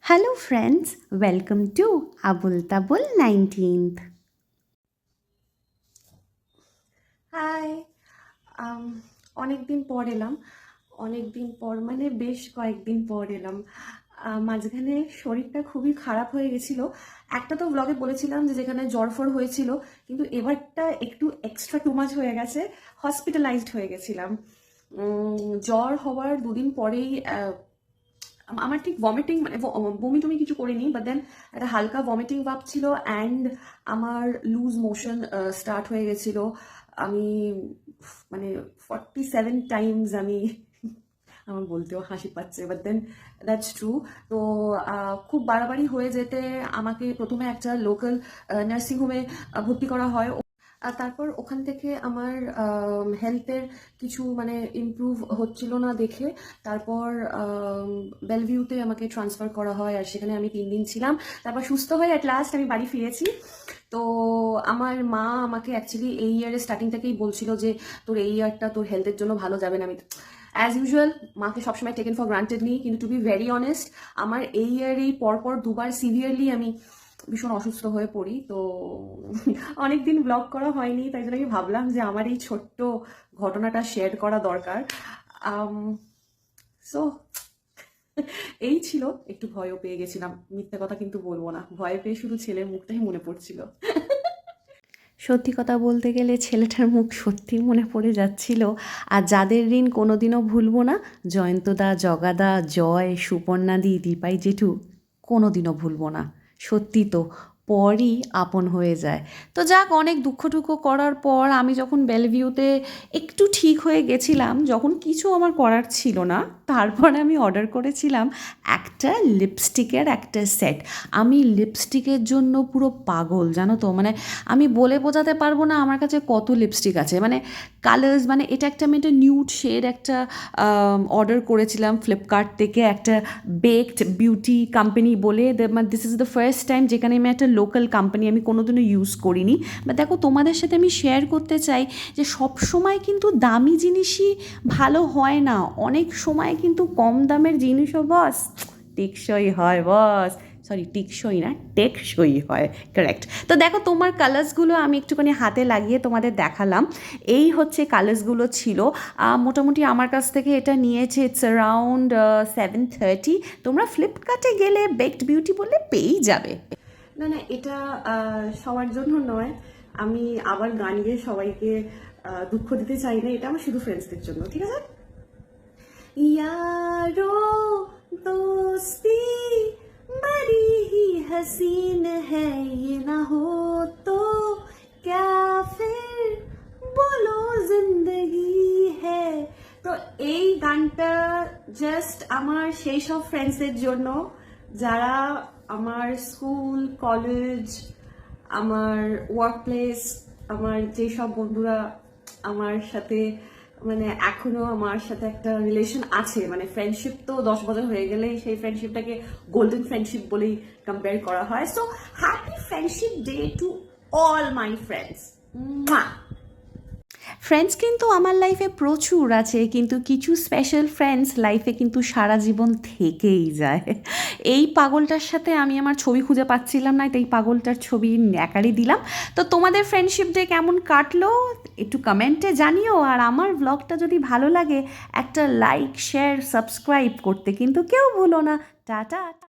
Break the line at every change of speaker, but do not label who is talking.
Hello friends, welcome to Abul Tabul 19th.
Hi অনেক দিন পর এলাম। অনেক দিন পর মানে বেশ কয়েকদিন পর এলাম। মাঝখানে শরীরটা খুবই খারাপ হয়ে গেছিলো। একটা তো ব্লগে বলেছিলাম যে যেখানে জ্বরফর হয়েছিল, কিন্তু এবারটা একটু এক্সট্রা টু মাচ হয়ে গেছে। হসপিটালাইজড হয়ে গেছিলাম। জ্বর হওয়ার দুদিন পরেই আমার ঠিক ভমিটিং মানে বমি টমি কিছু করিনি, বাট দেন একটা হালকা ভমিটিং ভাব ছিল অ্যান্ড আমার লুজ মোশন স্টার্ট হয়ে গেছিলো। আমি মানে 47 টাইমস আমি আমার বলতেও হাসি পাচ্ছে, বাট দেন দ্যাটস ট্রু। তো খুব বাড়াবাড়ি হয়ে যেতে আমাকে প্রথমে একটা লোকাল নার্সিংহোমে ভর্তি করা হয়। আর তারপর ওখান থেকে আমার হেলথের কিছু মানে ইমপ্রুভ হচ্ছিল না দেখে তারপর বেলভিউতে আমাকে ট্রান্সফার করা হয়, আর সেখানে আমি 3 দিন ছিলাম। তারপর সুস্থ হয়ে অ্যাট লাস্ট আমি বাড়ি ফিরেছি। তো আমার মা আমাকে অ্যাকচুয়ালি এই ইয়ারের স্টার্টিং থেকেই বলছিল যে তোর এই ইয়ারটা তোর হেলথের জন্য ভালো যাবে না। আমি অ্যাজ ইউজুয়াল মাকে সবসময় টেকেন ফর গ্রান্টেড নিই, কিন্তু টু বি ভেরি অনেস্ট আমার এই ইয়ারেই পরপর দুবার সিভিয়ারলি আমি ভীষণ অসুস্থ হয়ে পড়ি। তো অনেকদিন ব্লগ করা হয়নি, তাই জন্য আমি ভাবলাম যে আমার এই ছোট্ট ঘটনাটা শেয়ার করা দরকার। সো এই ছিল, একটু ভয়ও পেয়ে গেছিলাম, মিথ্যে কথা কিন্তু বলবো না, ভয় পেয়ে শুধু ছেলের মুখটাই মনে পড়ছিল।
সত্যি কথা বলতে গেলে ছেলেটার মুখ সত্যিই মনে পড়ে যাচ্ছিল। আর যাদের ঋণ কোনোদিনও ভুলবো না, জয়ন্তদা, জগাদা, জয়, সুপর্ণাদি, দীপাই জেঠু, কোনোদিনও ভুলবো না। সত্যি তো পরই আপন হয়ে যায়। তো যাক, অনেক দুঃখ টুকু করার পর আমি যখন বেলভিউতে একটু ঠিক হয়ে গেছিলাম, যখন কিছু আমার করার ছিল না, তারপরে আমি অর্ডার করেছিলাম একটা লিপস্টিকের একটা সেট। আমি লিপস্টিকের জন্য পুরো পাগল, জানো তো। মানে আমি বলে বোঝাতে পারবো না আমার কাছে কত লিপস্টিক আছে, মানে কালার্স। মানে এটা একটা আমি একটা নিউড শেড একটা অর্ডার করেছিলাম ফ্লিপকার্ট থেকে, একটা বেকড বিউটি কোম্পানি বলে। This is the first time যেখানে আমি একটা লোকাল কোম্পানি আমি কোনোদিনও ইউজ করিনি। বা দেখো, তোমাদের সাথে আমি শেয়ার করতে চাই যে সব সময় কিন্তু দামি জিনিসই ভালো হয় না। অনেক সময় কিন্তু কম দামের জিনিসও বস টেকসই হয় বস। সরি, টিকসই না, টেকসই হয়, কারেক্ট। তো দেখো, তোমার কালার্সগুলো আমি একটুখানি হাতে লাগিয়ে তোমাদের দেখালাম। এই হচ্ছে কালার্সগুলো ছিল। মোটামুটি আমার কাছ থেকে এটা নিয়েছে ইটস অ্যারাউন্ড 730। তোমরা ফ্লিপকার্টে গেলে বেকড বিউটি বললে পেয়েই যাবে।
না না, এটা সবার জন্য নয়। আমি আবার গান গেয়ে সবাইকে দুঃখ দিতে চাই না, এটা আমার শুধু ফ্রেন্ডসদের জন্য, ঠিক আছে? यारो दोस्ती बड़ी ही हसीन है, ये ना हो तो क्या फिर बोलो जिंदगी है। তো এই গানটা জাস্ট আমার সেই সব ফ্রেন্ডসদের জন্য যারা আমার স্কুল, কলেজ, আমার ওয়ার্ক প্লেস, আমার যেসব বন্ধুরা আমার সাথে মানে এখনো আমার সাথে একটা রিলেশন আছে, মানে ফ্রেন্ডশিপ তো 10 বছর হয়ে গেলেই সেই ফ্রেন্ডশিপটাকে গোল্ডেন ফ্রেন্ডশিপ বলেই কম্পেয়ার করা হয়। So happy friendship day to all my friends.
Friends কিন্তু আমার লাইফে প্রচুর আছে, কিন্তু কিছু স্পেশাল ফ্রেন্ডস লাইফে কিন্তু সারা জীবন থেকেই যায়। এই পাগলটার সাথে আমি আমার ছবি খুঁজে পাচ্ছিলাম না, তাই পাগলটার ছবি ন্যাকারি দিলাম। তো তোমাদের ফ্রেন্ডশিপ ডে কেমন কাটলো একটু কমেন্টে জানিও। আর আমার ব্লগটা যদি ভালো লাগে একটা লাইক, শেয়ার, সাবস্ক্রাইব করতে কিন্তু কেউ ভুলো না। টাটা।